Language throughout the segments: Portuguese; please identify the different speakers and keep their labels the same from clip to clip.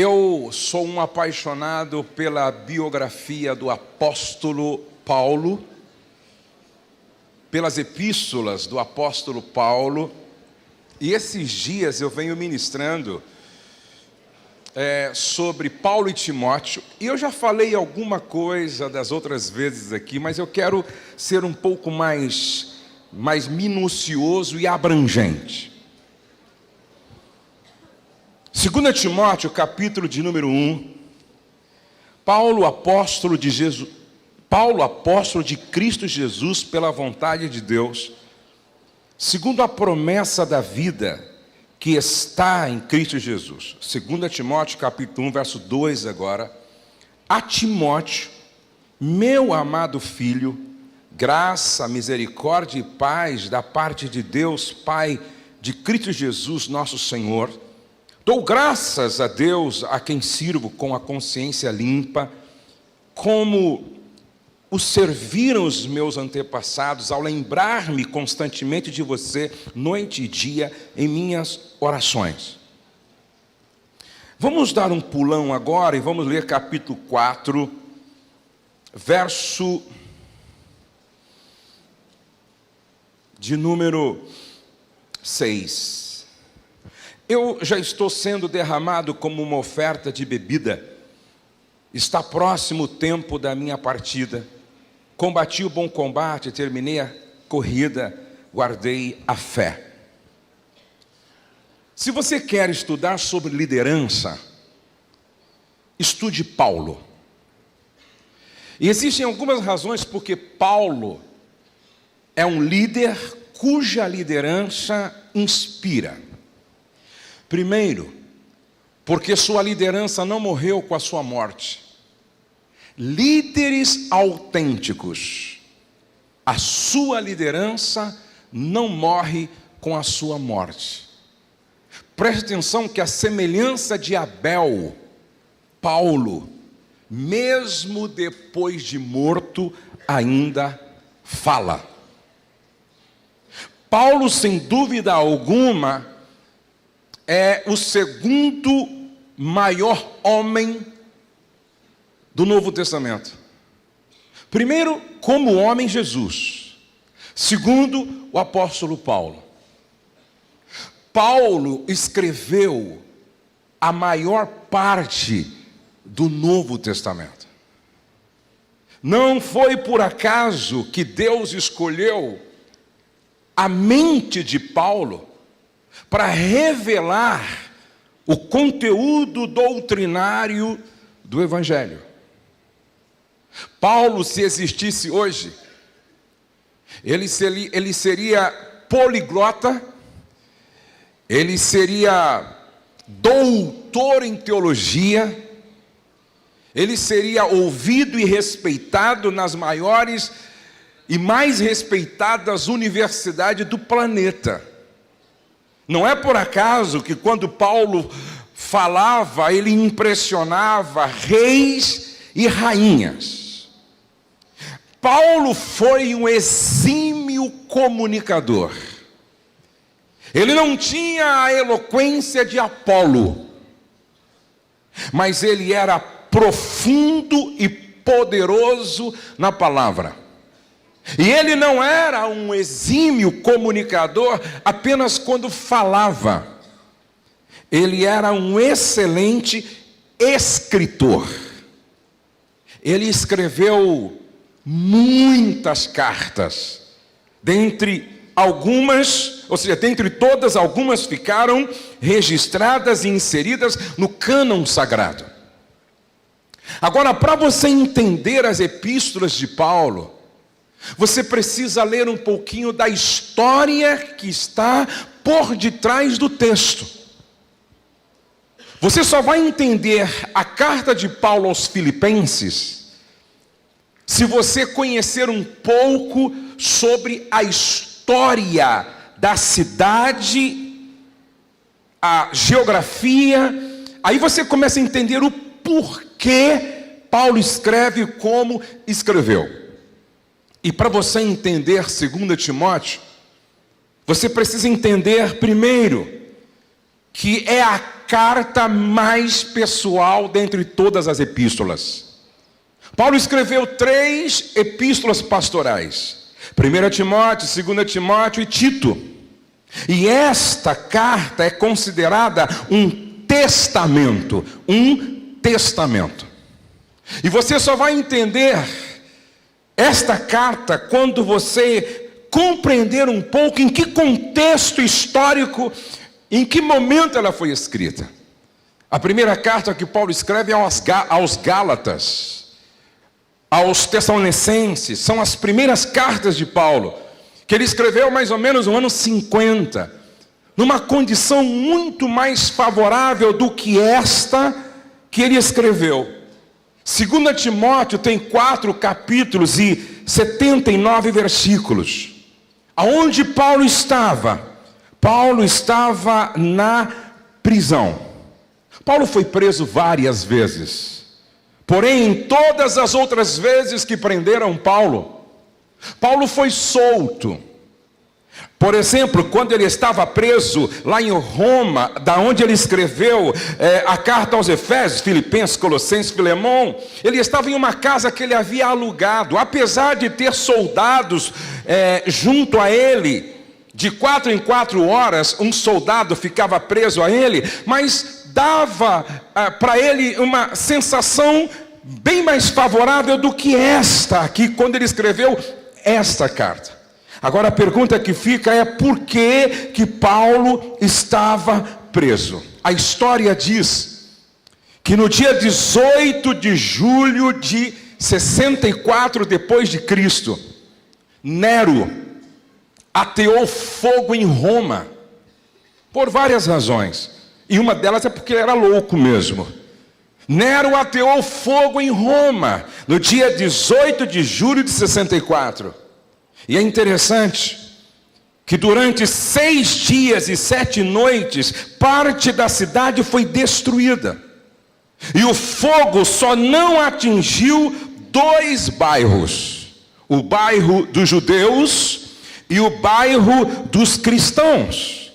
Speaker 1: Eu sou um apaixonado pela biografia do apóstolo Paulo, pelas epístolas do apóstolo Paulo, e esses dias eu venho ministrando sobre Paulo e Timóteo, e eu já falei alguma coisa das outras vezes aqui, mas eu quero ser um pouco mais minucioso e abrangente. 2 Timóteo, capítulo de número 1, Paulo, apóstolo de Cristo Jesus, pela vontade de Deus, segundo a promessa da vida que está em Cristo Jesus. 2 Timóteo, capítulo 1, verso 2 agora. A Timóteo, meu amado filho, graça, misericórdia e paz da parte de Deus, Pai de Cristo Jesus, nosso Senhor. Dou graças a Deus, a quem sirvo com a consciência limpa, como o serviram os meus antepassados, ao lembrar-me constantemente de você, noite e dia, em minhas orações. Vamos dar um pulão agora e vamos ler capítulo 4, verso de número 6. Eu já estou sendo derramado como uma oferta de bebida. Está próximo o tempo da minha partida. Combati o bom combate, terminei a corrida, guardei a fé. Se você quer estudar sobre liderança, estude Paulo. E existem algumas razões porque Paulo é um líder cuja liderança inspira. Primeiro, porque sua liderança não morreu com a sua morte. Líderes autênticos, a sua liderança não morre com a sua morte. Preste atenção que a semelhança de Abel, Paulo, mesmo depois de morto, ainda fala. Paulo, sem dúvida alguma, é o segundo maior homem do Novo Testamento. Primeiro, como homem, Jesus. Segundo, o apóstolo Paulo. Paulo escreveu a maior parte do Novo Testamento. Não foi por acaso que Deus escolheu a mente de Paulo para revelar o conteúdo doutrinário do Evangelho. Paulo, se existisse hoje, ele seria poliglota, ele seria doutor em teologia, ele seria ouvido e respeitado nas maiores e mais respeitadas universidades do planeta. Não é por acaso que quando Paulo falava, ele impressionava reis e rainhas. Paulo foi um exímio comunicador. Ele não tinha a eloquência de Apolo, mas ele era profundo e poderoso na palavra. E ele não era um exímio comunicador apenas quando falava. Ele era um excelente escritor. Ele escreveu muitas cartas. Dentre todas, algumas ficaram registradas e inseridas no cânon sagrado. Agora, para você entender as epístolas de Paulo, você precisa ler um pouquinho da história que está por detrás do texto. Você só vai entender a carta de Paulo aos Filipenses se você conhecer um pouco sobre a história da cidade, a geografia. Aí você começa a entender o porquê Paulo escreve como escreveu. E para você entender 2 Timóteo, você precisa entender primeiro que é a carta mais pessoal dentre todas as epístolas. Paulo escreveu 3 epístolas pastorais: 1 Timóteo, 2 Timóteo e Tito. E esta carta é considerada um testamento. Um testamento. E você só vai entender esta carta quando você compreender um pouco em que contexto histórico, em que momento ela foi escrita. A primeira carta que Paulo escreve é aos Gálatas, aos Tessalonicenses. São as primeiras cartas de Paulo, que ele escreveu mais ou menos no ano 50, numa condição muito mais favorável do que esta que ele escreveu. 2 Timóteo tem 4 capítulos e 79 versículos. Aonde Paulo estava? Paulo estava na prisão. Paulo foi preso várias vezes. Porém, em todas as outras vezes que prenderam Paulo, Paulo foi solto. Por exemplo, quando ele estava preso lá em Roma, da onde ele escreveu a carta aos Efésios, Filipenses, Colossenses, Filemão, ele estava em uma casa que ele havia alugado. Apesar de ter soldados junto a ele, de 4 em 4 horas, um soldado ficava preso a ele, mas dava para ele uma sensação bem mais favorável do que esta aqui, quando ele escreveu esta carta. Agora a pergunta que fica é: por que Paulo estava preso? A história diz que no dia 18 de julho de 64 depois de Cristo, Nero ateou fogo em Roma, por várias razões, e uma delas é porque ele era louco mesmo. Nero ateou fogo em Roma, no dia 18 de julho de 64. E é interessante que durante 6 dias e 7 noites, parte da cidade foi destruída. E o fogo só não atingiu 2 bairros: o bairro dos judeus e o bairro dos cristãos.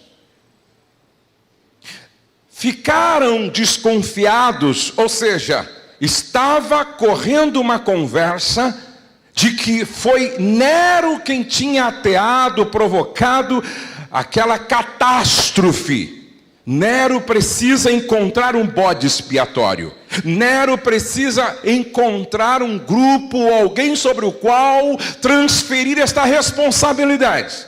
Speaker 1: Ficaram desconfiados, ou seja, estava correndo uma conversa de que foi Nero quem tinha ateado, provocado aquela catástrofe. Nero precisa encontrar um bode expiatório. Nero precisa encontrar um grupo, alguém sobre o qual transferir esta responsabilidade.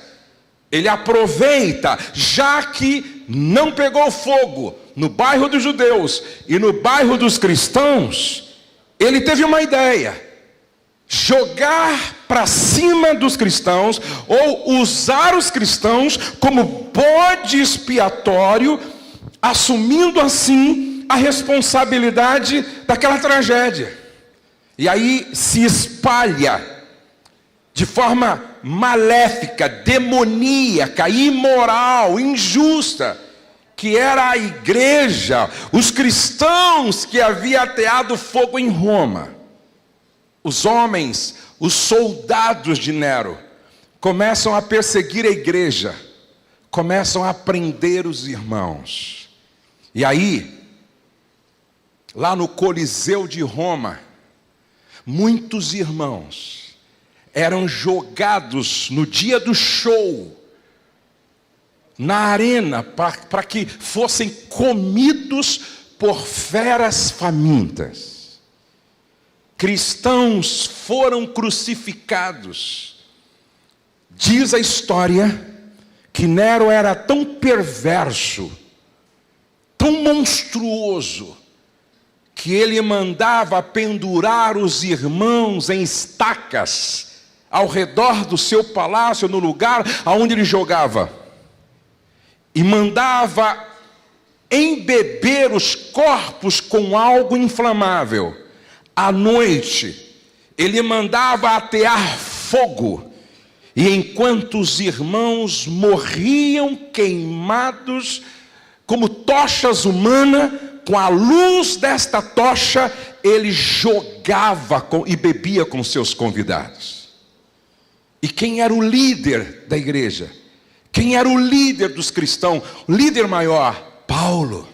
Speaker 1: Ele aproveita, já que não pegou fogo no bairro dos judeus e no bairro dos cristãos, ele teve uma ideia: jogar para cima dos cristãos, ou usar os cristãos como bode expiatório, assumindo assim a responsabilidade daquela tragédia. E aí se espalha de forma maléfica, demoníaca, imoral, injusta, que era a igreja, os cristãos que havia ateado fogo em Roma. Os homens, os soldados de Nero, começam a perseguir a igreja, começam a prender os irmãos. E aí, lá no Coliseu de Roma, muitos irmãos eram jogados no dia do show, na arena, para que fossem comidos por feras famintas. Cristãos foram crucificados. Diz a história que Nero era tão perverso, tão monstruoso, que ele mandava pendurar os irmãos em estacas ao redor do seu palácio, no lugar aonde ele jogava, e mandava embeber os corpos com algo inflamável. À noite, ele mandava atear fogo, e enquanto os irmãos morriam queimados como tochas humanas, com a luz desta tocha, ele jogava e bebia com seus convidados. E quem era o líder da igreja? Quem era o líder dos cristãos? O líder maior? Paulo.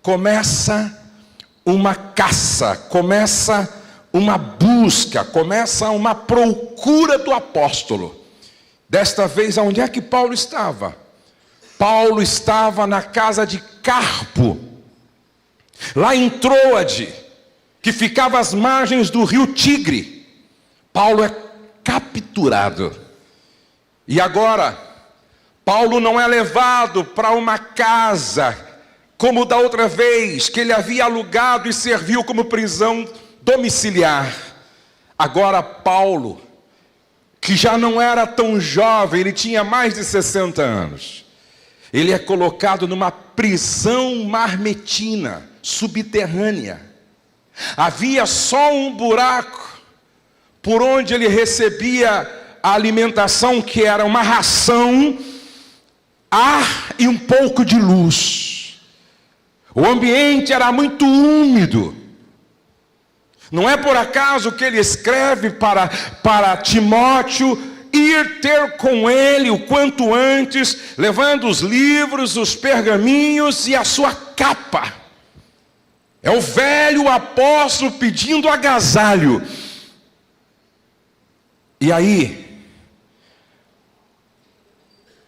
Speaker 1: começa uma caça, começa uma busca, começa uma procura do apóstolo. Desta vez, onde é que Paulo estava? Paulo estava na casa de Carpo, lá em Troade, que ficava às margens do rio Tigre. Paulo é capturado. E agora, Paulo não é levado para uma casa, como da outra vez, que ele havia alugado e serviu como prisão domiciliar. Agora Paulo, que já não era tão jovem, ele tinha mais de 60 anos, ele é colocado numa prisão marmetina, subterrânea. Havia só um buraco por onde ele recebia a alimentação, que era uma ração, ar e um pouco de luz. O ambiente era muito úmido. Não é por acaso que ele escreve para Timóteo ir ter com ele o quanto antes, levando os livros, os pergaminhos e a sua capa. É o velho apóstolo pedindo agasalho. E aí,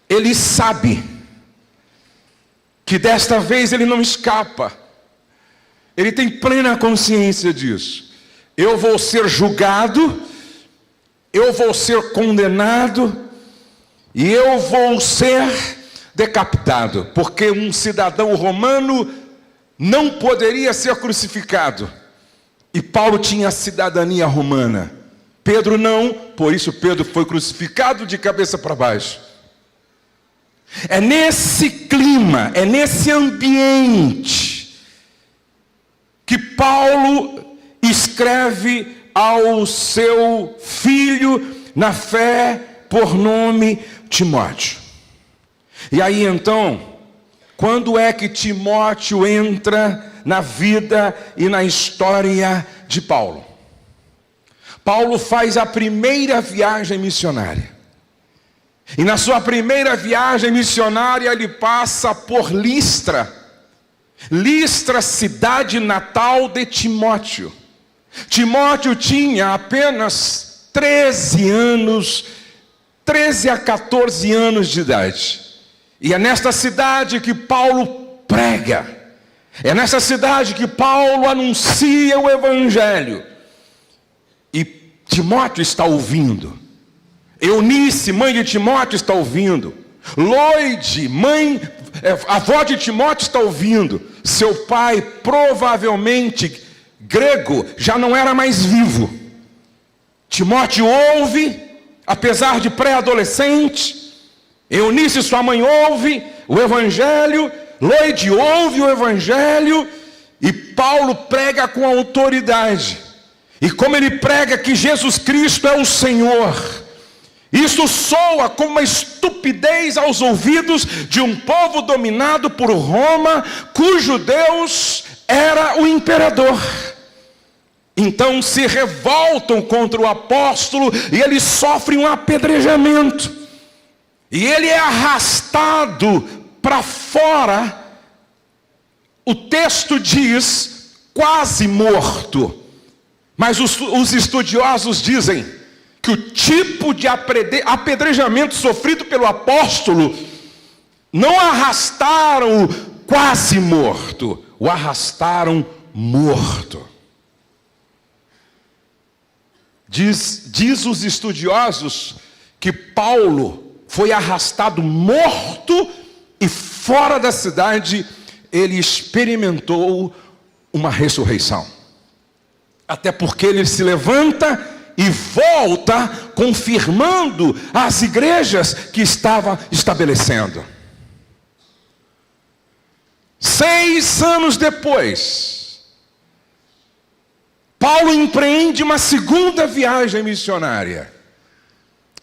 Speaker 1: ele sabe que desta vez ele não escapa. Ele tem plena consciência disso. Eu vou ser julgado, eu vou ser condenado e eu vou ser decapitado, porque um cidadão romano não poderia ser crucificado. E Paulo tinha cidadania romana. Pedro não, por isso Pedro foi crucificado de cabeça para baixo. É nesse clima, é nesse ambiente que Paulo escreve ao seu filho na fé, por nome Timóteo. E aí então, quando é que Timóteo entra na vida e na história de Paulo? Paulo faz a primeira viagem missionária. E na sua primeira viagem missionária ele passa por Listra. Listra, cidade natal de Timóteo. Timóteo tinha apenas 13 anos, 13 a 14 anos de idade. E é nesta cidade que Paulo prega. É nessa cidade que Paulo anuncia o evangelho. E Timóteo está ouvindo. Eunice, mãe de Timóteo, está ouvindo. Loide, avó de Timóteo, está ouvindo. Seu pai, provavelmente grego, já não era mais vivo. Timóteo ouve, apesar de pré-adolescente. Eunice, sua mãe, ouve o evangelho. Loide ouve o evangelho. E Paulo prega com autoridade. E como ele prega que Jesus Cristo é o Senhor, isso soa como uma estupidez aos ouvidos de um povo dominado por Roma, cujo Deus era o imperador. Então se revoltam contra o apóstolo e ele sofre um apedrejamento. E ele é arrastado para fora. O texto diz quase morto. Mas os estudiosos dizem que o tipo de apedrejamento sofrido pelo apóstolo não arrastaram quase morto, o arrastaram morto. Diz os estudiosos que Paulo foi arrastado morto e fora da cidade ele experimentou uma ressurreição. Até porque ele se levanta e volta confirmando as igrejas que estava estabelecendo. 6 anos depois, Paulo empreende uma segunda viagem missionária.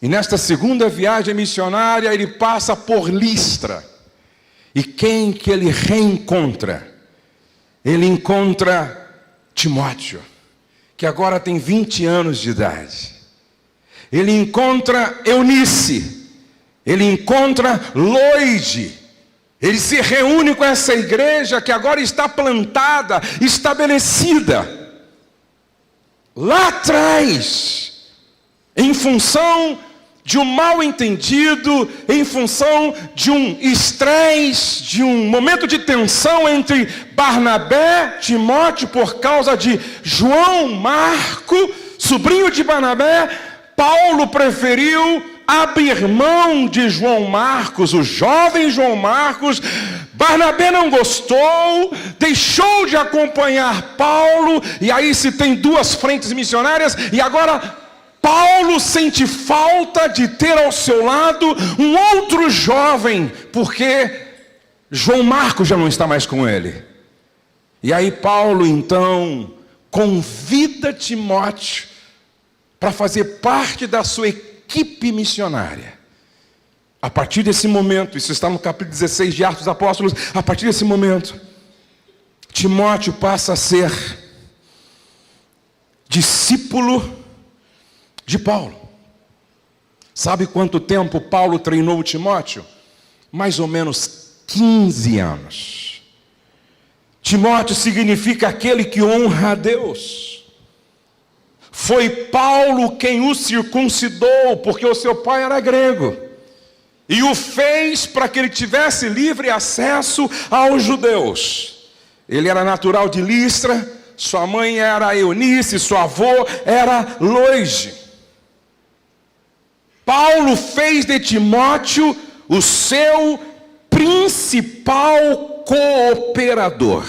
Speaker 1: E nesta segunda viagem missionária ele passa por Listra. E quem que ele reencontra? Ele encontra Timóteo, que agora tem 20 anos de idade. Ele encontra Eunice, ele encontra Loide, Ele se reúne com essa igreja que agora está plantada, estabelecida. Lá atrás, em função de um mal entendido, em função de um estresse, de um momento de tensão entre Barnabé, Timóteo, por causa de João Marco, sobrinho de Barnabé, Paulo preferiu abrir mão de João Marcos, o jovem João Marcos. Barnabé não gostou, deixou de acompanhar Paulo, e aí se tem duas frentes missionárias, e agora Paulo sente falta de ter ao seu lado um outro jovem, porque João Marcos já não está mais com ele. E aí Paulo então convida Timóteo para fazer parte da sua equipe missionária. A partir desse momento, isso está no capítulo 16 de Atos dos Apóstolos, a partir desse momento, Timóteo passa a ser discípulo de Paulo. Sabe quanto tempo Paulo treinou Timóteo? Mais ou menos 15 anos. Timóteo significa aquele que honra a Deus. Foi Paulo quem o circuncidou, porque o seu pai era grego, e o fez para que ele tivesse livre acesso aos judeus. Ele era natural de Listra, sua mãe era Eunice, seu avô era Loide. Paulo fez de Timóteo o seu principal cooperador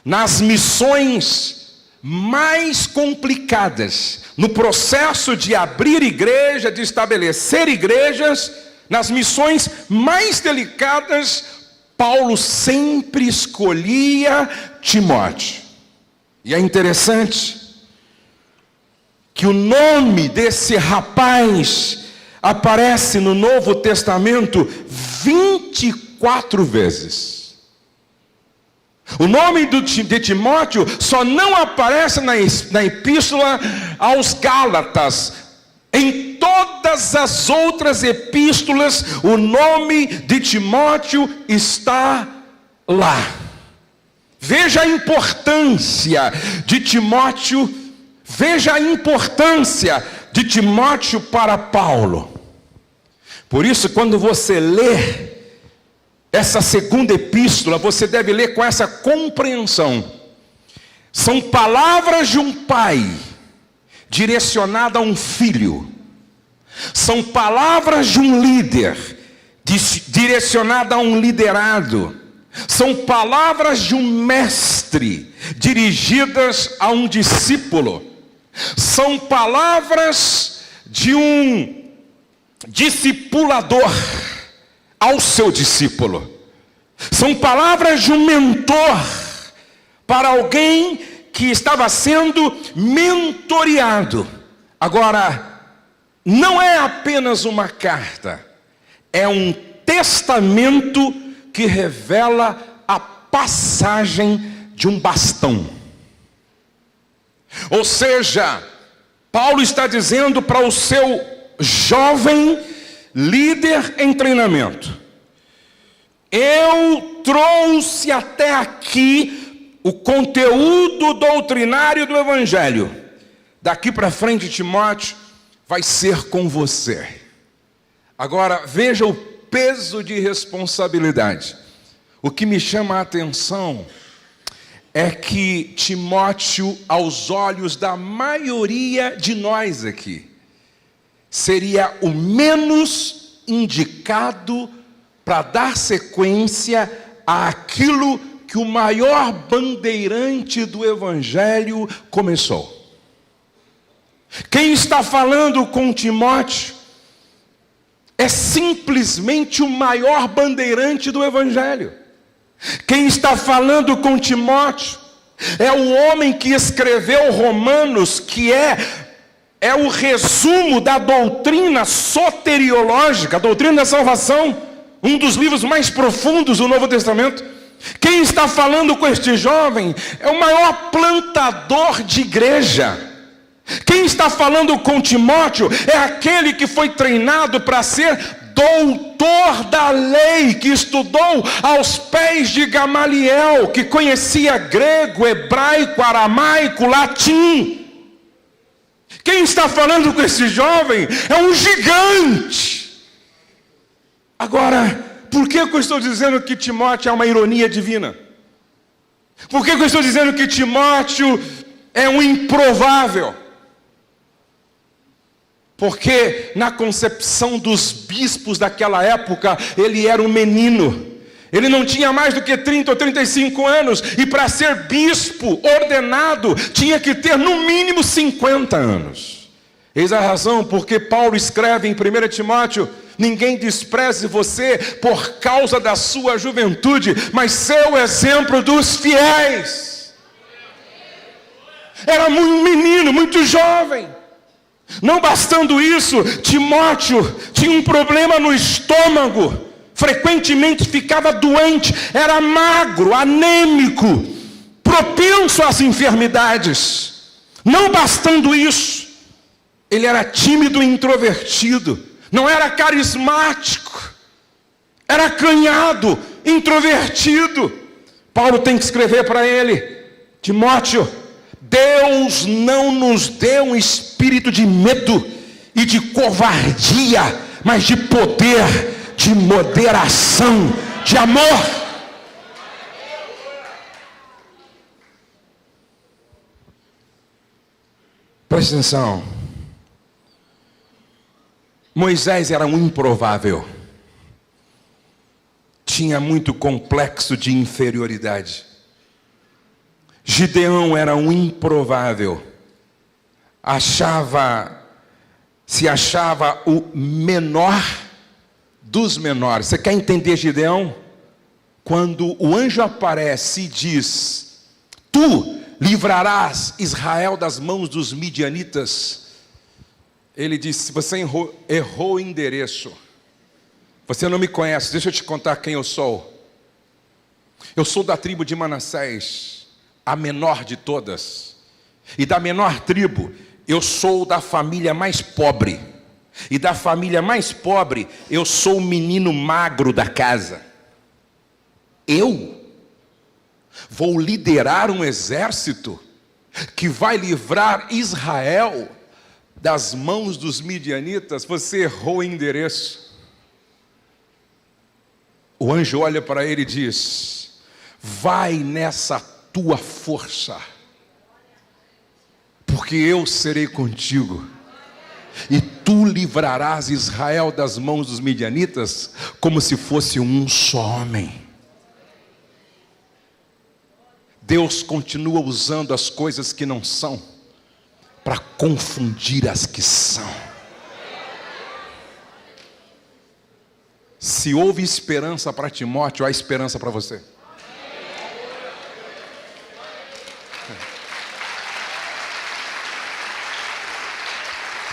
Speaker 1: nas missões mais complicadas, no processo de abrir igreja, de estabelecer igrejas, nas missões mais delicadas, Paulo sempre escolhia Timóteo. E é interessante que o nome desse rapaz aparece no Novo Testamento 24 vezes. O nome de Timóteo só não aparece na epístola aos Gálatas. Em todas as outras epístolas, o nome de Timóteo está lá. Veja a importância de Timóteo, veja a importância de Timóteo para Paulo. Por isso, quando você lê essa segunda epístola, você deve ler com essa compreensão. São palavras de um pai direcionada a um filho. São palavras de um líder direcionada a um liderado. São palavras de um mestre dirigidas a um discípulo. São palavras de um discipulador ao seu discípulo. São palavras de um mentor para alguém que estava sendo mentoreado. Agora, não é apenas uma carta, é um testamento que revela a passagem de um bastão. Ou seja, Paulo está dizendo para o seu jovem líder em treinamento: eu trouxe até aqui o conteúdo doutrinário do Evangelho. Daqui para frente, Timóteo, vai ser com você. Agora, veja o peso de responsabilidade. O que me chama a atenção é que Timóteo, aos olhos da maioria de nós aqui, seria o menos indicado para dar sequência àquilo que o maior bandeirante do Evangelho começou. Quem está falando com Timóteo é simplesmente o maior bandeirante do Evangelho. Quem está falando com Timóteo é o homem que escreveu Romanos, que é o resumo da doutrina soteriológica, a doutrina da salvação, um dos livros mais profundos do Novo Testamento. Quem está falando com este jovem é o maior plantador de igreja. Quem está falando com Timóteo é aquele que foi treinado para ser doutor da lei, que estudou aos pés de Gamaliel, que conhecia grego, hebraico, aramaico, latim. Quem está falando com esse jovem é um gigante. Agora, por que eu estou dizendo que Timóteo é uma ironia divina? Por que eu estou dizendo que Timóteo é um improvável? Porque na concepção dos bispos daquela época, ele era um menino. Ele não tinha mais do que 30 ou 35 anos. E para ser bispo ordenado, tinha que ter no mínimo 50 anos. Eis a razão porque Paulo escreve em 1 Timóteo: ninguém despreze você por causa da sua juventude, mas seu exemplo dos fiéis. Era um menino, muito jovem. Não bastando isso, Timóteo tinha um problema no estômago. Frequentemente ficava doente, era magro, anêmico, propenso às enfermidades. Não bastando isso, ele era tímido e introvertido. Não era carismático, era acanhado, introvertido. Paulo tem que escrever para ele: Timóteo, Deus não nos deu um espírito de medo e de covardia, mas de poder, de moderação, de amor. Presta atenção. Moisés era um improvável. Tinha muito complexo de inferioridade. Gideão era um improvável. Se achava o menor dos menores. Você quer entender Gideão? Quando o anjo aparece e diz: tu livrarás Israel das mãos dos midianitas. Ele disse: você errou o endereço. Você não me conhece, deixa eu te contar quem eu sou. Eu sou da tribo de Manassés, a menor de todas. E da menor tribo, eu sou da família mais pobre. E da família mais pobre, eu sou o menino magro da casa. Eu vou liderar um exército que vai livrar Israel das mãos dos midianitas. Você errou o endereço. O anjo olha para ele e diz: vai nessa tua força, porque eu serei contigo, e tu livrarás Israel das mãos dos midianitas, como se fosse um só homem. Deus continua usando as coisas que não são, para confundir as que são. Se houve esperança para Timóteo, há esperança para você.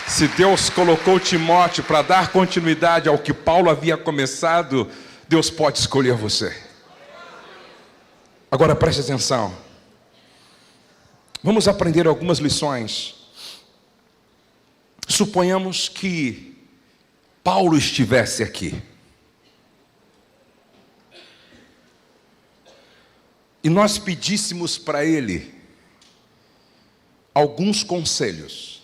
Speaker 1: Se Deus colocou Timóteo para dar continuidade ao que Paulo havia começado, Deus pode escolher você. Agora preste atenção. Vamos aprender algumas lições. Suponhamos que Paulo estivesse aqui. E nós pedíssemos para ele alguns conselhos,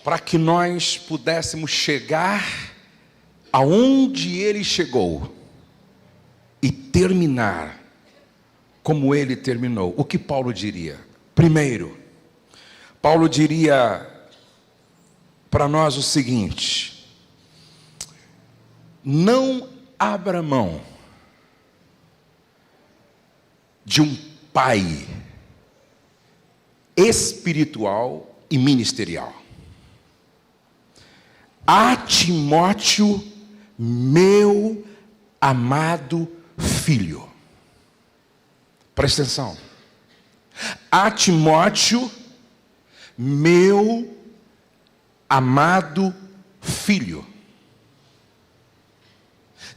Speaker 1: para que nós pudéssemos chegar aonde ele chegou e terminar como ele terminou. O que Paulo diria? Primeiro, Paulo diria para nós o seguinte: não abra mão de um pai espiritual e ministerial. A Timóteo, meu amado filho. Presta atenção. A Timóteo, meu amado filho.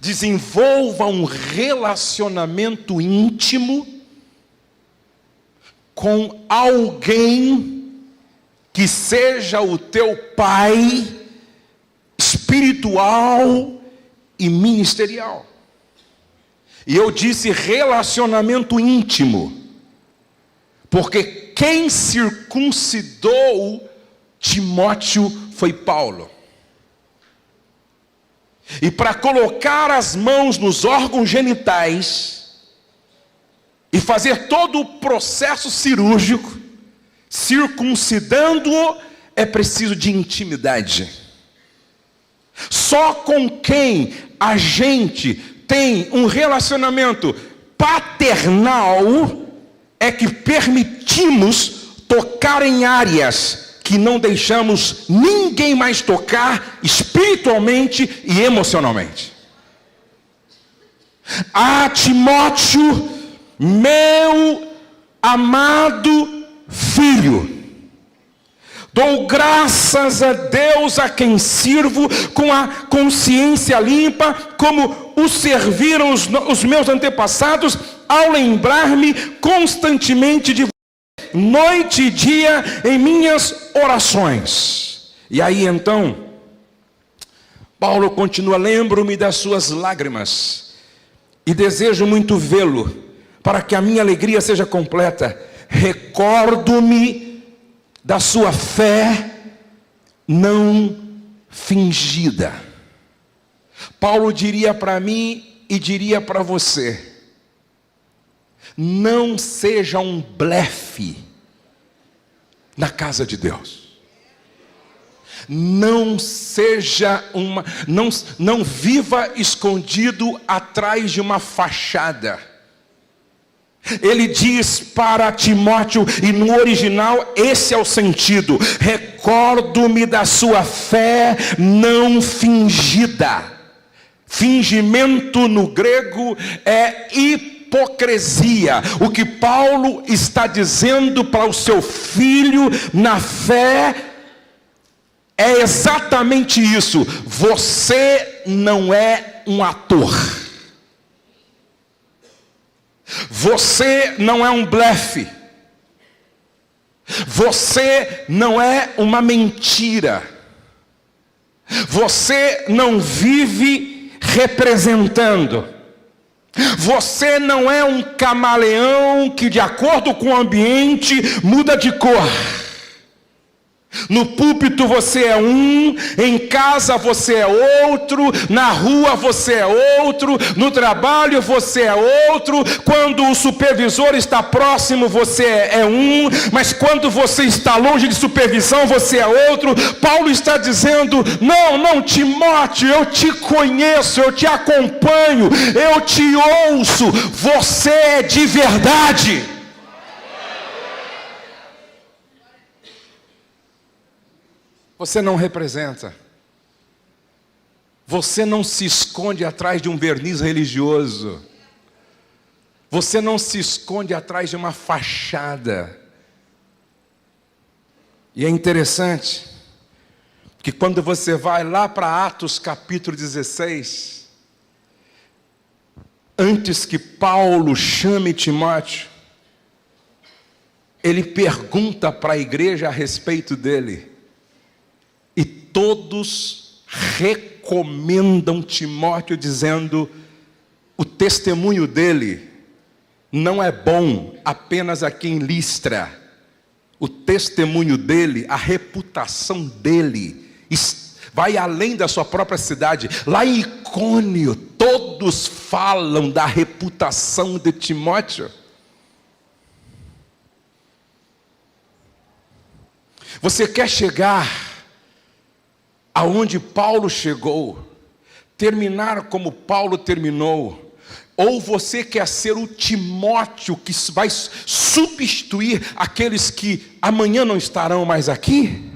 Speaker 1: Desenvolva um relacionamento íntimo com alguém que seja o teu pai espiritual espiritual e ministerial. E eu disse relacionamento íntimo, porque quem circuncidou Timóteo foi Paulo. E para colocar as mãos nos órgãos genitais e fazer todo o processo cirúrgico, circuncidando-o, é preciso de intimidade. Só com quem a gente tem um relacionamento paternal é que permitimos tocar em áreas que não deixamos ninguém mais tocar espiritualmente e emocionalmente. Ah, Timóteo, meu amado filho, dou graças a Deus a quem sirvo com a consciência limpa, como o serviram os meus antepassados, ao lembrar-me constantemente de você, noite e dia em minhas orações. E aí então, Paulo continua: lembro-me das suas lágrimas e desejo muito vê-lo, para que a minha alegria seja completa. Recordo-me da sua fé não fingida. Paulo diria para mim e diria para você: não seja um blefe na casa de Deus. Não seja não viva escondido atrás de uma fachada. Ele diz para Timóteo, e no original esse é o sentido: recordo-me da sua fé não fingida. Fingimento no grego é hipocrisia. O que Paulo está dizendo para o seu filho na fé é exatamente isso: você não é um ator. Você não é um blefe. Você não é uma mentira. Você não vive representando. Você não é um camaleão que, de acordo com o ambiente, muda de cor. No púlpito você é um, em casa você é outro, na rua você é outro, no trabalho você é outro, quando o supervisor está próximo você é um, mas quando você está longe de supervisão você é outro. Paulo está dizendo: não, Timóteo, eu te conheço, eu te acompanho, eu te ouço, você é de verdade. Você não representa. Você não se esconde atrás de um verniz religioso. Você não se esconde atrás de uma fachada. E é interessante que quando você vai lá para Atos capítulo 16, antes que Paulo chame Timóteo, ele pergunta para a igreja a respeito dele. E todos recomendam Timóteo, dizendo: o testemunho dele não é bom apenas aqui em Listra. O testemunho dele, a reputação dele, vai além da sua própria cidade. Lá em Icônio, todos falam da reputação de Timóteo. Você quer chegar aonde Paulo chegou, terminar como Paulo terminou, ou você quer ser o Timóteo que vai substituir aqueles que amanhã não estarão mais aqui?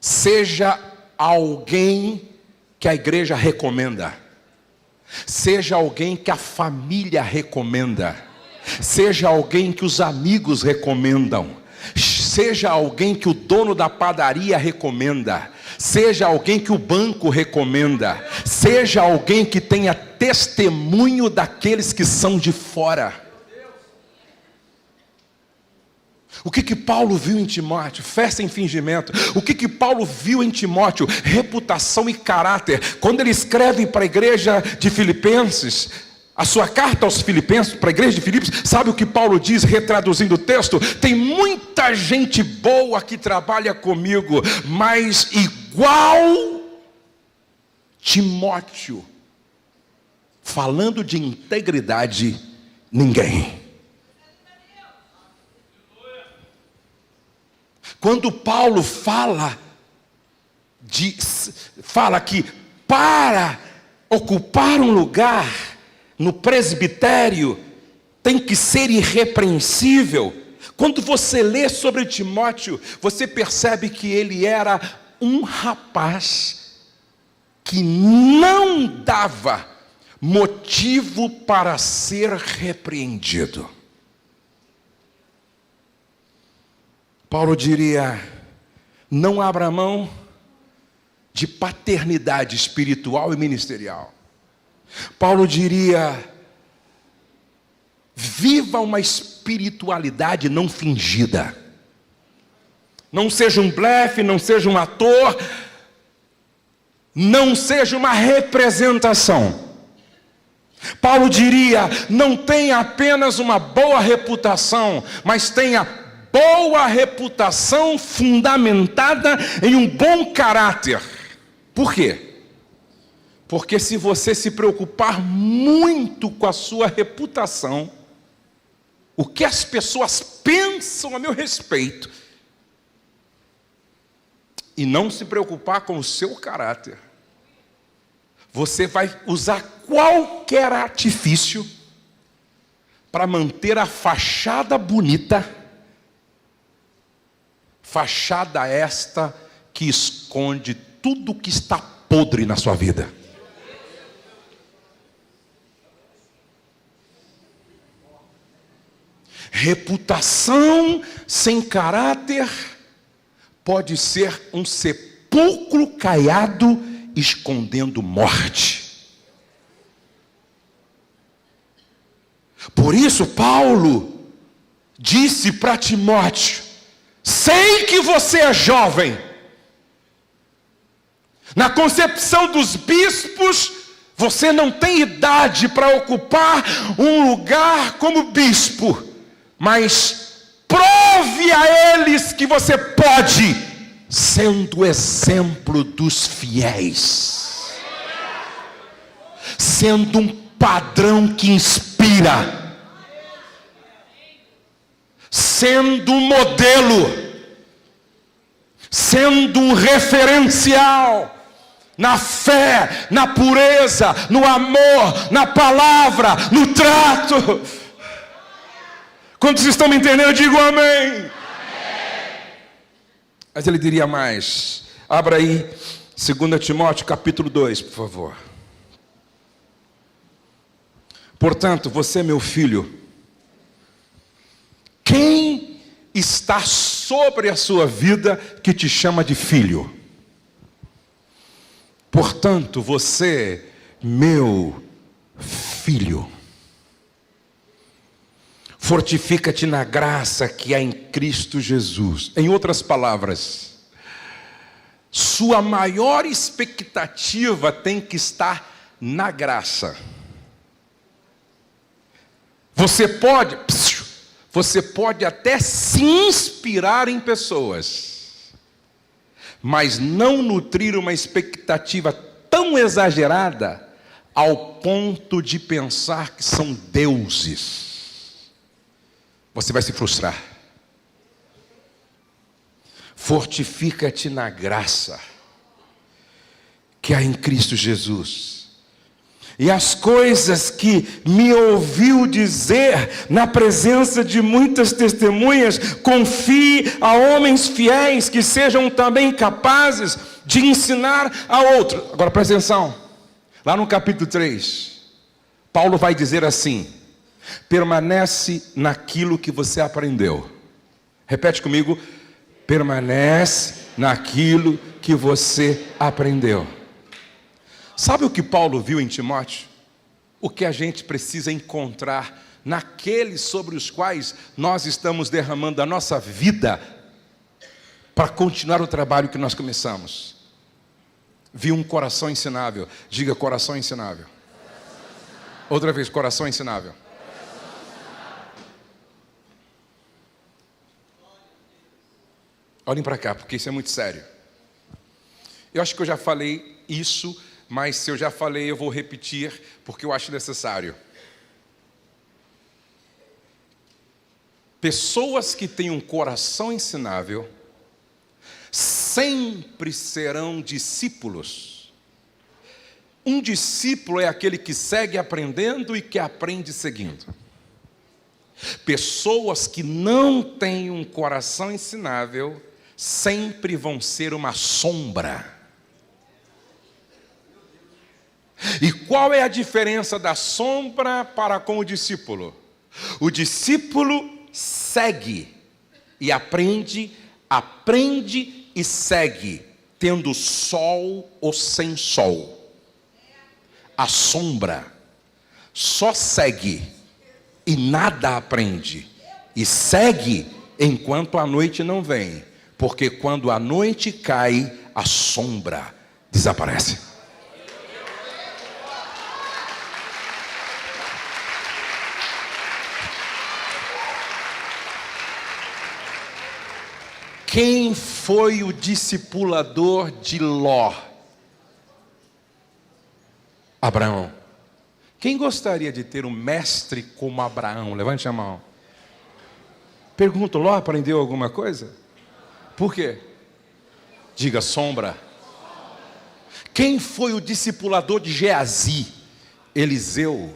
Speaker 1: Seja alguém que a igreja recomenda, seja alguém que a família recomenda, seja alguém que os amigos recomendam, seja alguém que o dono da padaria recomenda, seja alguém que o banco recomenda, seja alguém que tenha testemunho daqueles que são de fora. O que Paulo viu em Timóteo? Fé sem fingimento. O que Paulo viu em Timóteo? Reputação e caráter. Quando ele escreve para a igreja de Filipenses, a sua carta aos Filipenses, para a igreja de Filipos, sabe o que Paulo diz, retraduzindo o texto? Tem muita gente boa que trabalha comigo, mas igual Timóteo, falando de integridade, ninguém. Quando Paulo fala que para ocupar um lugar no presbitério tem que ser irrepreensível. Quando você lê sobre Timóteo, você percebe que ele era um rapaz que não dava motivo para ser repreendido. Paulo diria: não abra mão de paternidade espiritual e ministerial. Paulo diria: viva uma espiritualidade não fingida. Não seja um blefe, não seja um ator, não seja uma representação. Paulo diria: não tenha apenas uma boa reputação, mas tenha boa reputação fundamentada em um bom caráter. Por quê? Porque se você se preocupar muito com a sua reputação, o que as pessoas pensam a meu respeito, e não se preocupar com o seu caráter, você vai usar qualquer artifício para manter a fachada bonita, fachada esta que esconde tudo que está podre na sua vida. Reputação sem caráter pode ser um sepulcro caiado escondendo morte. Por isso Paulo disse para Timóteo: sei que você é jovem. Na concepção dos bispos, você não tem idade para ocupar um lugar como bispo, mas prove a eles que você pode, sendo exemplo dos fiéis, sendo um padrão que inspira, sendo um modelo, sendo um referencial na fé, na pureza, no amor, na palavra, no trato. Quantos estão me entendendo? Eu digo amém. Amém. Mas ele diria mais. Abra aí 2 Timóteo capítulo 2, por favor. Portanto, você, meu filho, quem está sobre a sua vida que te chama de filho? Portanto, você, meu filho, fortifica-te na graça que há em Cristo Jesus. Em outras palavras, sua maior expectativa tem que estar na graça. Você pode até se inspirar em pessoas, mas não nutrir uma expectativa tão exagerada ao ponto de pensar que são deuses. Você vai se frustrar. Fortifica-te na graça que há em Cristo Jesus. E as coisas que me ouviu dizer na presença de muitas testemunhas, confie a homens fiéis que sejam também capazes de ensinar a outros. Agora presta atenção, lá no capítulo 3, Paulo vai dizer assim: permanece naquilo que você aprendeu. Repete comigo: permanece naquilo que você aprendeu. Sabe o que Paulo viu em Timóteo? o que a gente precisa encontrar naqueles sobre os quais nós estamos derramando a nossa vida para continuar o trabalho que nós começamos. Vi um coração ensinável. Diga, coração ensinável. Outra vez, coração ensinável. Olhem para cá, porque isso é muito sério. Eu acho que eu já falei isso, mas se eu já falei, eu vou repetir, porque eu acho necessário. Pessoas que têm um coração ensinável sempre serão discípulos. Um discípulo é aquele que segue aprendendo e que aprende seguindo. Pessoas que não têm um coração ensinável sempre vão ser uma sombra. E qual é a diferença da sombra para com o discípulo? O discípulo segue e aprende, aprende e segue, tendo sol ou sem sol. A sombra só segue e nada aprende, e segue enquanto a noite não vem, porque quando a noite cai, a sombra desaparece. Quem foi o discipulador de Ló? Abraão. Quem gostaria de ter um mestre como Abraão? Levante a mão. Pergunto, Ló aprendeu alguma coisa? Por quê? Diga, sombra. Quem foi o discipulador de Geazi? Eliseu.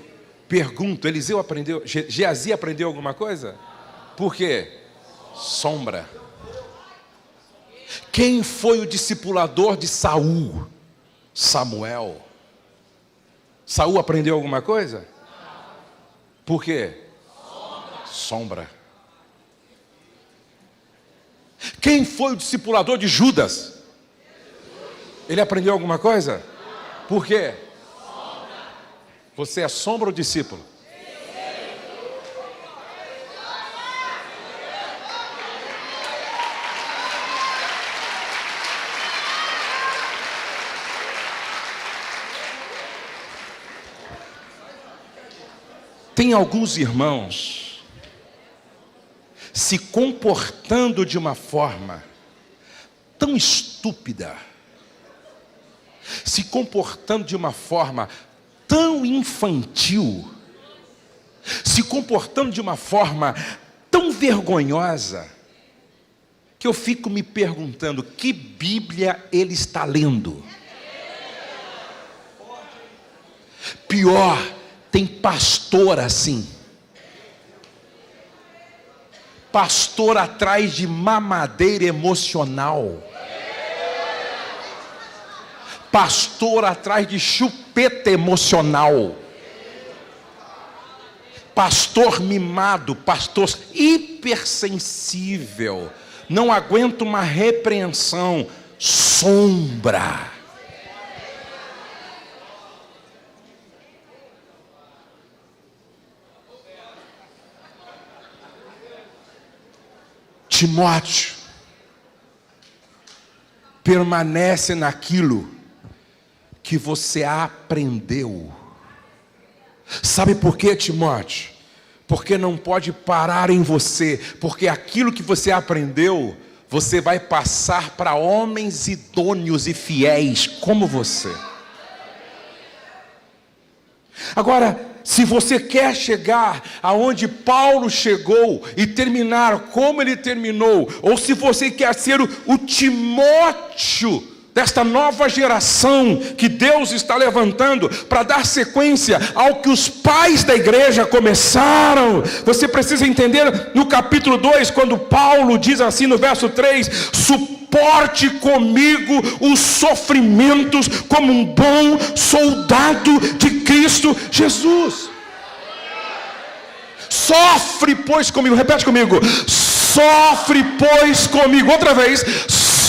Speaker 1: Pergunto, Eliseu aprendeu? Geazi aprendeu alguma coisa? Por quê? Sombra. Quem foi o discipulador de Saul? Samuel. Saul aprendeu alguma coisa? Por quê? Sombra. Quem foi o discipulador de Judas? Ele aprendeu alguma coisa? Por quê? Você é sombra ou discípulo? Tem alguns irmãos se comportando de uma forma tão estúpida, se comportando de uma forma tão infantil, se comportando de uma forma tão vergonhosa, que eu fico me perguntando, que Bíblia ele está lendo? Pior, tem pastor assim. Pastor atrás de mamadeira emocional. Pastor atrás de chupeta emocional. Pastor mimado, pastor hipersensível. Não aguenta uma repreensão. Sombra. Timóteo, permanece naquilo que você aprendeu. Sabe por quê, Timóteo? Porque não pode parar em você, porque aquilo que você aprendeu, você vai passar para homens idôneos e fiéis como você. Agora, se você quer chegar aonde Paulo chegou e terminar como ele terminou, ou se você quer ser o Timóteo desta nova geração que Deus está levantando para dar sequência ao que os pais da igreja começaram, você precisa entender no capítulo 2, quando Paulo diz assim no verso 3, suporte comigo os sofrimentos como um bom soldado de Cristo Jesus. Sofre, pois, comigo. Repete comigo. Sofre, pois, comigo. Outra vez.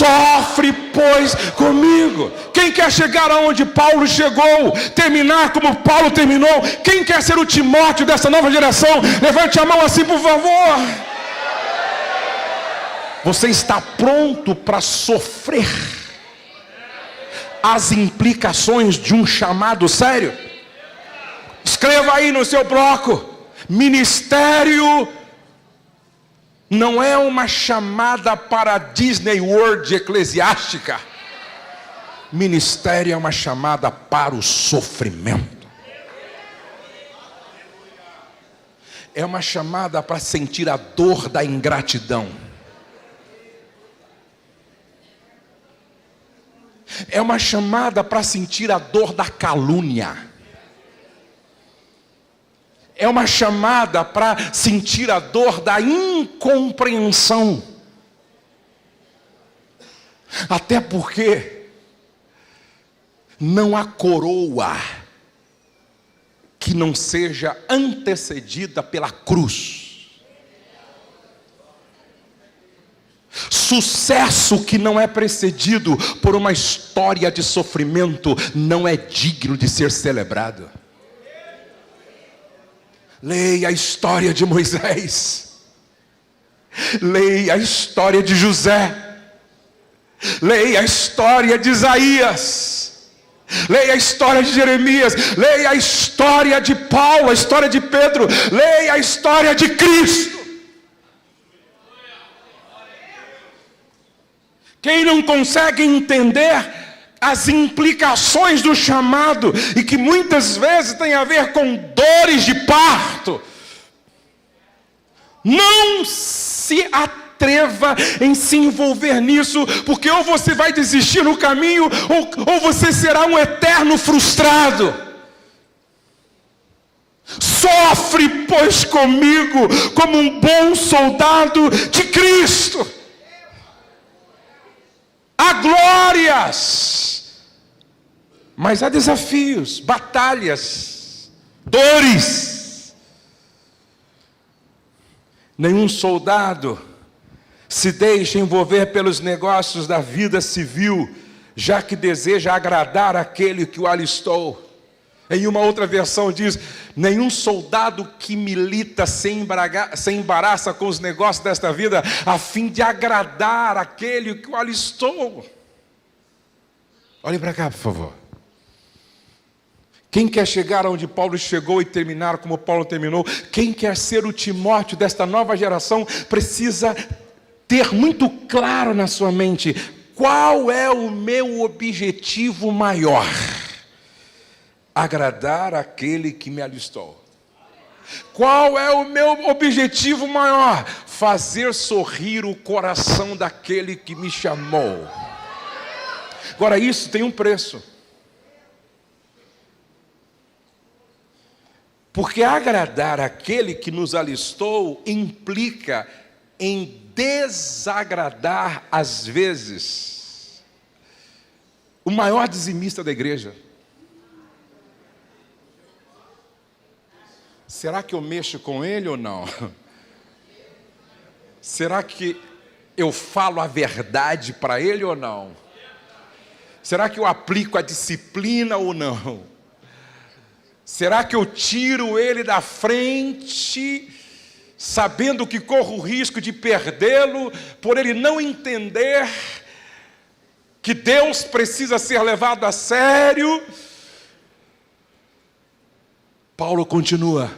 Speaker 1: Sofre, pois, comigo. Quem quer chegar aonde Paulo chegou, terminar como Paulo terminou? Quem quer ser o Timóteo dessa nova geração? Levante a mão assim, por favor. Você está pronto para sofrer as implicações de um chamado sério? Escreva aí no seu bloco: ministério não é uma chamada para a Disney World eclesiástica. Ministério é uma chamada para o sofrimento. É uma chamada para sentir a dor da ingratidão. É uma chamada para sentir a dor da calúnia. É uma chamada para sentir a dor da incompreensão. Até porque não há coroa que não seja antecedida pela cruz. Sucesso que não é precedido por uma história de sofrimento não é digno de ser celebrado. Leia a história de Moisés, leia a história de José, leia a história de Isaías, leia a história de Jeremias, leia a história de Paulo, a história de Pedro, leia a história de Cristo. Quem não consegue entender as implicações do chamado, e que muitas vezes tem a ver com dores de parto, não se atreva em se envolver nisso, porque ou você vai desistir no caminho, ou você será um eterno frustrado. Sofre, pois, comigo como um bom soldado de Cristo. Há glórias, mas há desafios, batalhas, dores. Nenhum soldado se deixa envolver pelos negócios da vida civil, já que deseja agradar aquele que o alistou. Em uma outra versão diz: nenhum soldado que milita se embaraça com os negócios desta vida, a fim de agradar aquele que o alistou. Olhe para cá, por favor. Quem quer chegar onde Paulo chegou e terminar como Paulo terminou? Quem quer ser o Timóteo desta nova geração precisa ter muito claro na sua mente: qual é o meu objetivo maior? Agradar aquele que me alistou. Qual é o meu objetivo maior? Fazer sorrir o coração daquele que me chamou. Agora, isso tem um preço. Porque agradar aquele que nos alistou implica em desagradar, às vezes, o maior dizimista da igreja. Será que eu mexo com ele ou não? Será que eu falo a verdade para ele ou não? Será que eu aplico a disciplina ou não? Será que eu tiro ele da frente, sabendo que corro o risco de perdê-lo, por ele não entender que Deus precisa ser levado a sério? Paulo continua: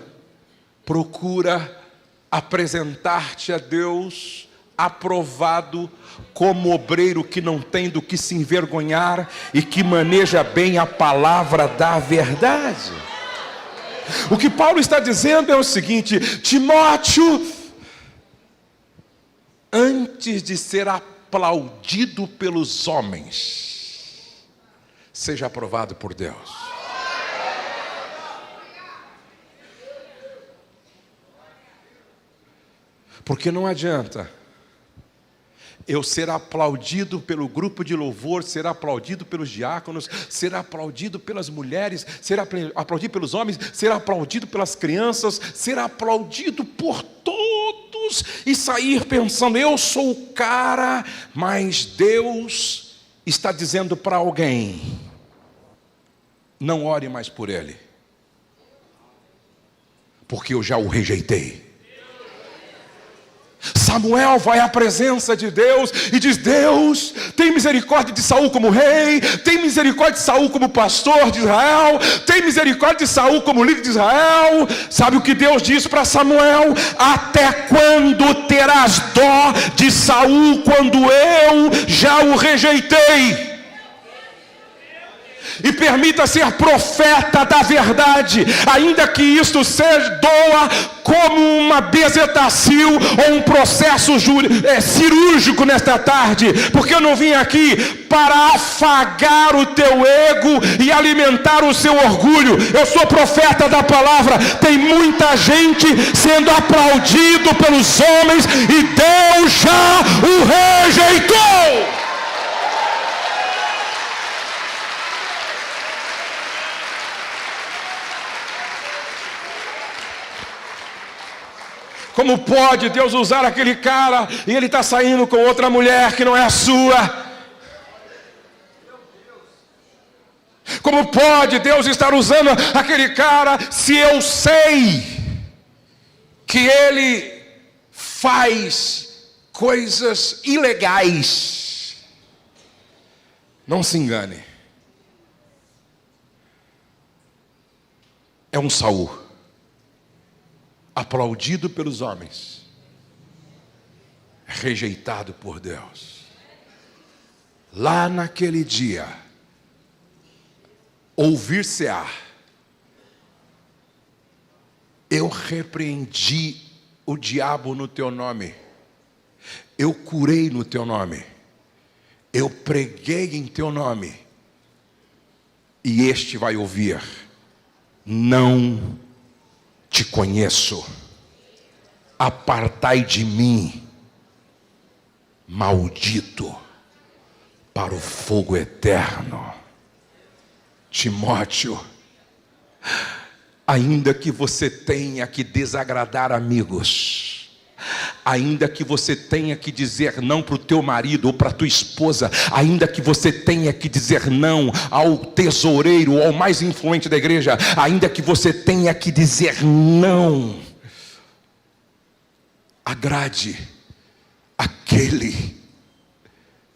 Speaker 1: procura apresentar-te a Deus aprovado, como obreiro que não tem do que se envergonhar e que maneja bem a palavra da verdade. O que Paulo está dizendo é o seguinte: Timóteo, antes de ser aplaudido pelos homens, seja aprovado por Deus. Porque não adianta eu ser aplaudido pelo grupo de louvor, ser aplaudido pelos diáconos, ser aplaudido pelas mulheres, ser aplaudido pelos homens, ser aplaudido pelas crianças, ser aplaudido por todos, Jesus e sair pensando, eu sou o cara, mas Deus está dizendo para alguém, não ore mais por ele, porque eu já o rejeitei. Samuel vai à presença de Deus e diz, Deus, tem misericórdia de Saul como rei, tem misericórdia de Saul como pastor de Israel, tem misericórdia de Saul como líder de Israel. Sabe o que Deus diz para Samuel? Até quando terás dó de Saul quando eu já o rejeitei? E permita ser profeta da verdade, ainda que isto seja doa como uma bezetacil ou um processo cirúrgico nesta tarde, porque eu não vim aqui para afagar o teu ego e alimentar o seu orgulho. Eu sou profeta da palavra. Tem muita gente sendo aplaudido pelos homens e Deus já o rejeitou. Como pode Deus usar aquele cara e ele está saindo com outra mulher que não é a sua? Como pode Deus estar usando aquele cara se eu sei que ele faz coisas ilegais? Não se engane. É um Saul aplaudido pelos homens, rejeitado por Deus. Lá naquele dia, ouvir-se-á, eu repreendi o diabo no teu nome, eu curei no teu nome, eu preguei em teu nome, e este vai ouvir, não te conheço, apartai de mim, maldito, para o fogo eterno. Timóteo, ainda que você tenha que desagradar amigos, ainda que você tenha que dizer não para o teu marido ou para a tua esposa, ainda que você tenha que dizer não ao tesoureiro ou ao mais influente da igreja, ainda que você tenha que dizer não, agrade aquele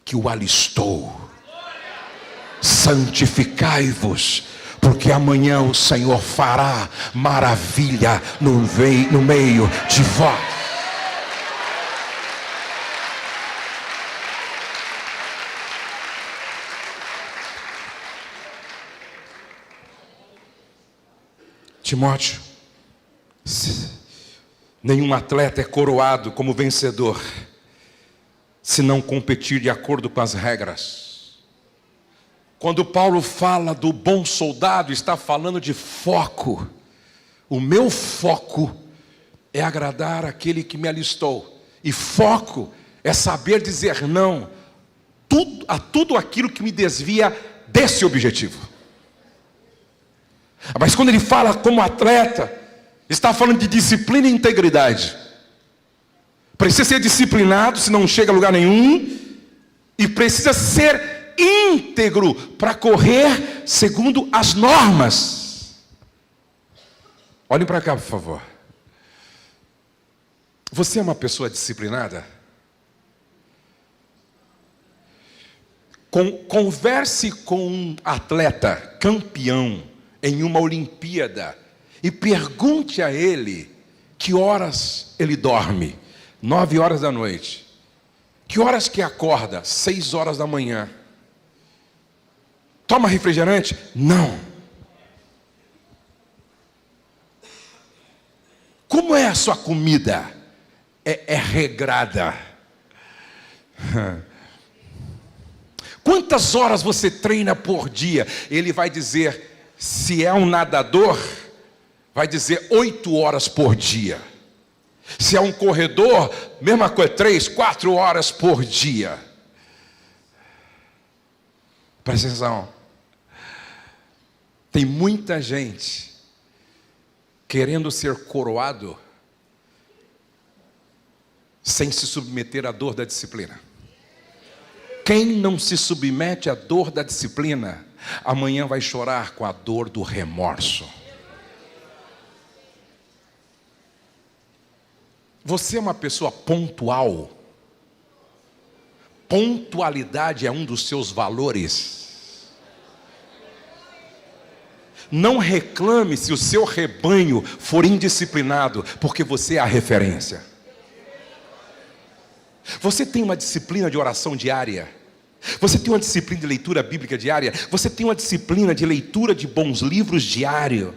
Speaker 1: que o alistou. Santificai-vos, porque amanhã o Senhor fará maravilha no meio de vós. Timóteo, nenhum atleta é coroado como vencedor se não competir de acordo com as regras. Quando Paulo fala do bom soldado, está falando de foco. O meu foco é agradar aquele que me alistou. E foco é saber dizer não a tudo aquilo que me desvia desse objetivo. Mas quando ele fala como atleta, está falando de disciplina e integridade. Precisa ser disciplinado, senão não chega a lugar nenhum. E precisa ser íntegro para correr segundo as normas. Olhem para cá, por favor. Você é uma pessoa disciplinada? Converse com um atleta campeão em uma Olimpíada e pergunte a ele que horas ele dorme. 9 horas da noite. Que horas que acorda? 6 horas da manhã. Toma refrigerante? Não. Como é a sua comida? É regrada. Quantas horas você treina por dia? Ele vai dizer, se é um nadador, vai dizer 8 horas por dia. Se é um corredor, mesma coisa, 3, 4 horas por dia. Presta atenção. Tem muita gente querendo ser coroado sem se submeter à dor da disciplina. Quem não se submete à dor da disciplina, amanhã vai chorar com a dor do remorso. Você é uma pessoa pontual. Pontualidade é um dos seus valores. Não reclame se o seu rebanho for indisciplinado, porque você é a referência. Você tem uma disciplina de oração diária. Você tem uma disciplina de leitura bíblica diária. Você tem uma disciplina de leitura de bons livros diário.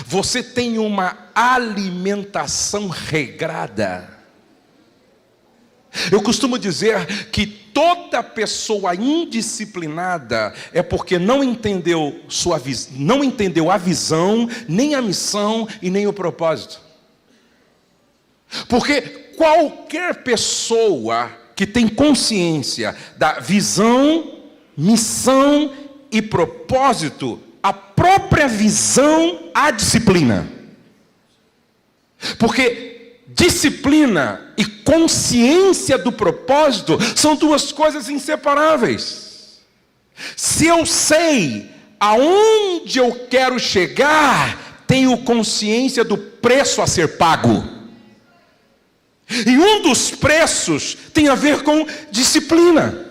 Speaker 1: Você tem uma alimentação regrada. Eu costumo dizer que toda pessoa indisciplinada é porque não entendeu a visão, nem a missão e nem o propósito. Porque qualquer pessoa que tem consciência da visão, missão e propósito, a própria visão, a disciplina. Porque disciplina e consciência do propósito são duas coisas inseparáveis. Se eu sei aonde eu quero chegar, tenho consciência do preço a ser pago. E um dos preços tem a ver com disciplina.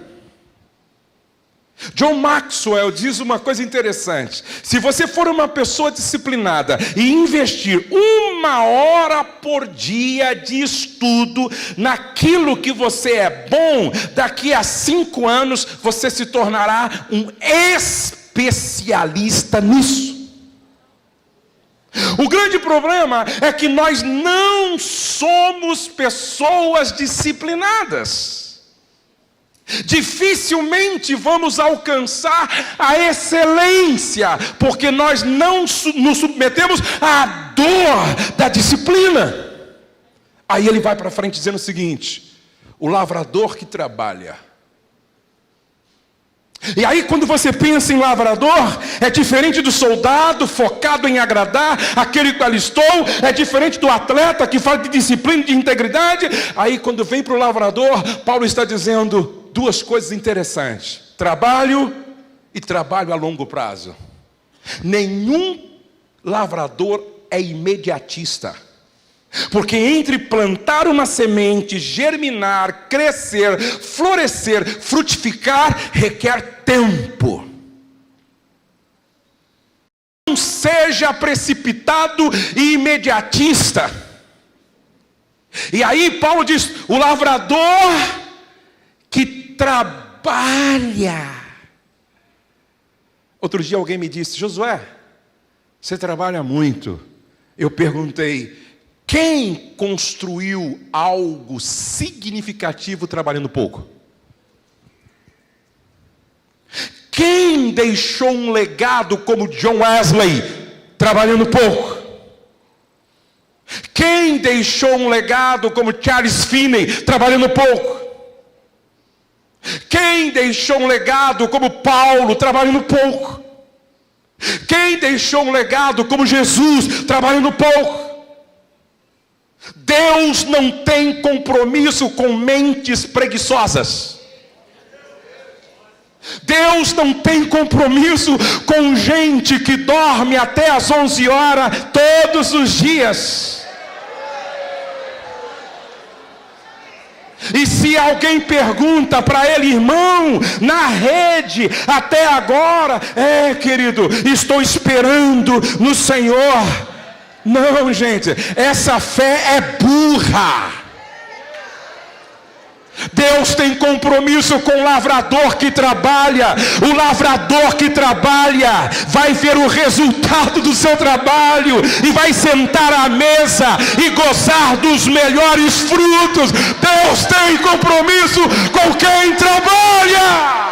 Speaker 1: John Maxwell diz uma coisa interessante: se você for uma pessoa disciplinada e investir 1 hora por dia de estudo naquilo que você é bom, daqui a 5 anos você se tornará um especialista nisso. O grande problema é que nós não somos pessoas disciplinadas. Dificilmente vamos alcançar a excelência, porque nós não nos submetemos à dor da disciplina. Aí ele vai para frente dizendo o seguinte: o lavrador que trabalha. E aí quando você pensa em lavrador, é diferente do soldado focado em agradar aquele que alistou, é diferente do atleta que fala de disciplina, de integridade. Aí quando vem para o lavrador, Paulo está dizendo duas coisas interessantes: trabalho e trabalho a longo prazo. Nenhum lavrador é imediatista. Porque entre plantar uma semente, germinar, crescer, florescer, frutificar, requer tempo. Não seja precipitado e imediatista. E aí Paulo diz: o lavrador que trabalha. Outro dia alguém me disse: Josué, você trabalha muito. Eu perguntei: quem construiu algo significativo trabalhando pouco? Quem deixou um legado como John Wesley trabalhando pouco? Quem deixou um legado como Charles Finney trabalhando pouco? Quem deixou um legado como Paulo trabalhando pouco? Quem deixou um legado como Jesus trabalhando pouco? Deus não tem compromisso com mentes preguiçosas. Deus não tem compromisso com gente que dorme até às 11 horas todos os dias. E se alguém pergunta para ele: irmão, na rede até agora, querido, estou esperando no Senhor. Não, gente, essa fé é burra. Deus tem compromisso com o lavrador que trabalha. O lavrador que trabalha vai ver o resultado do seu trabalho e vai sentar à mesa e gozar dos melhores frutos. Deus tem compromisso com quem trabalha.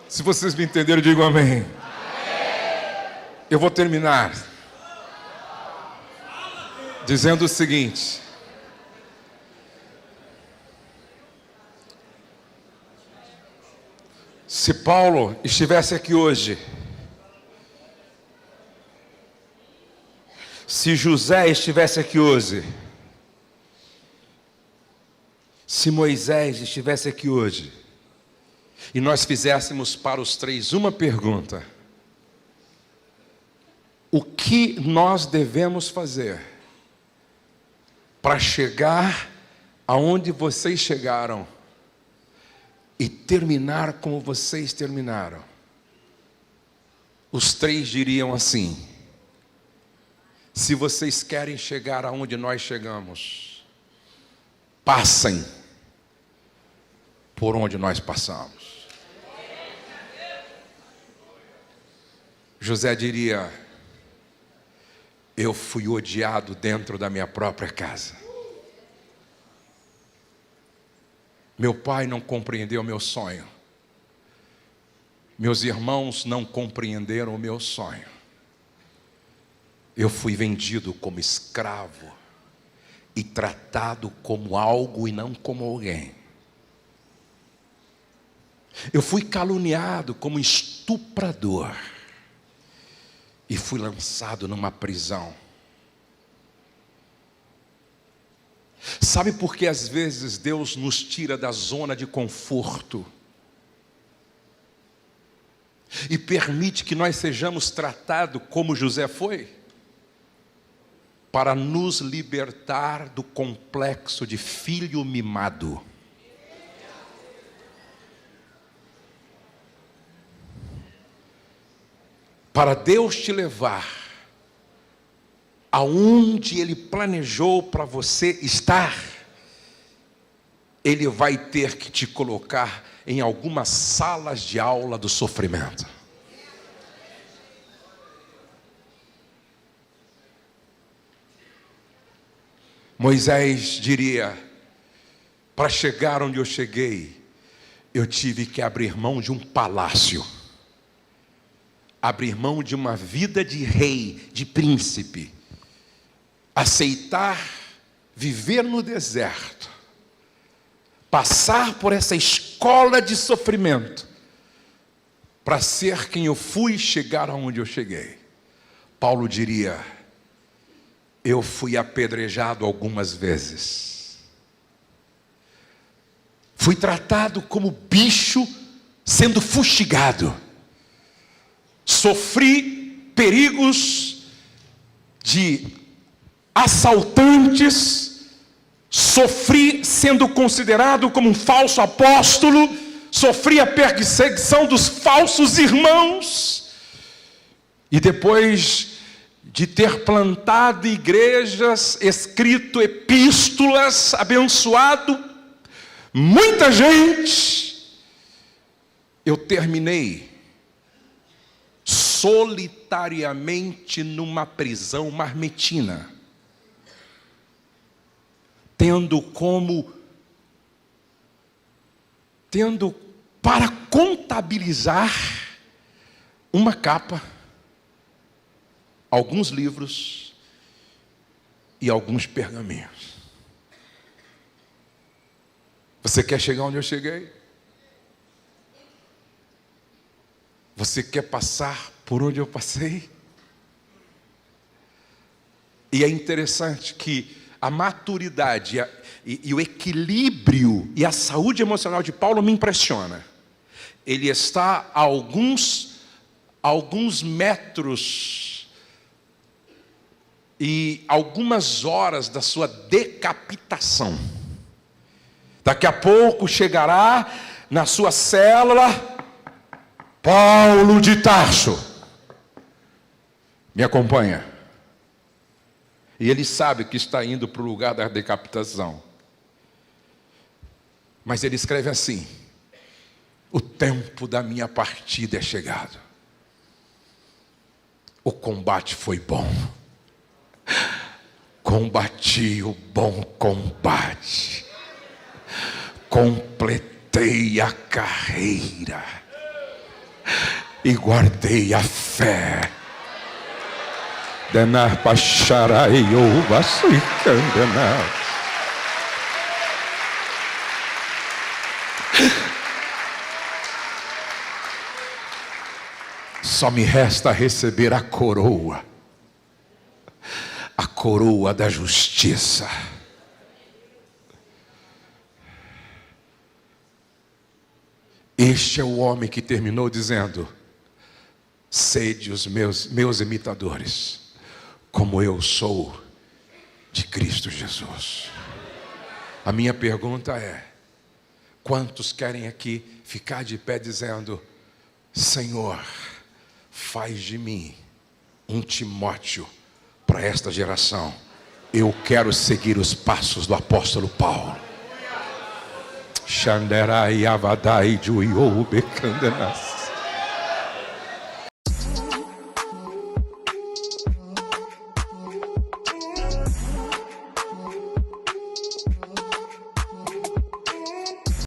Speaker 1: Se vocês me entenderam, digam amém. Amém. Eu vou terminar dizendo o seguinte: Se Paulo estivesse aqui hoje, se José estivesse aqui hoje, se Moisés estivesse aqui hoje, e nós fizéssemos para os três uma pergunta: o que nós devemos fazer para chegar aonde vocês chegaram e terminar como vocês terminaram? Os três diriam assim: se vocês querem chegar aonde nós chegamos, passem por onde nós passamos. José diria: eu fui odiado dentro da minha própria casa. Meu pai não compreendeu o meu sonho. Meus irmãos não compreenderam o meu sonho. Eu fui vendido como escravo e tratado como algo e não como alguém. Eu fui caluniado como estuprador e fui lançado numa prisão. Sabe por que às vezes Deus nos tira da zona de conforto e permite que nós sejamos tratados como José foi? Para nos libertar do complexo de filho mimado. Para Deus te levar aonde Ele planejou para você estar, Ele vai ter que te colocar em algumas salas de aula do sofrimento. Moisés diria: para chegar onde eu cheguei, eu tive que abrir mão de um palácio, abrir mão de uma vida de rei, de príncipe, aceitar viver no deserto, passar por essa escola de sofrimento, para ser quem eu fui, chegar aonde eu cheguei. Paulo diria: eu fui apedrejado algumas vezes, fui tratado como bicho sendo fustigado, sofri perigos de assaltantes, sofri sendo considerado como um falso apóstolo, sofri a perseguição dos falsos irmãos, e depois de ter plantado igrejas, escrito epístolas, abençoado muita gente, eu terminei solitariamente numa prisão marmetina, tendo para contabilizar uma capa, alguns livros e alguns pergaminhos. Você quer chegar onde eu cheguei? Você quer passar por onde eu passei? E é interessante que a maturidade e o equilíbrio e a saúde emocional de Paulo me impressiona. Ele está a alguns metros e algumas horas da sua decapitação. Daqui a pouco chegará na sua célula Paulo de Tarso. Me acompanha. E ele sabe que está indo para o lugar da decapitação. Mas ele escreve assim: o tempo da minha partida é chegado. O combate foi bom. Combati o bom combate. Completei a carreira. E guardei a fé. Denar pacharai ou vacicandenar. só me resta receber a coroa da justiça. Este é o homem que terminou dizendo: sede os meus imitadores, como eu sou de Cristo Jesus. A minha pergunta é: quantos querem aqui ficar de pé dizendo: Senhor, faz de mim um Timóteo para esta geração. Eu quero seguir os passos do apóstolo Paulo. Xanderai avadai juiou becandenas.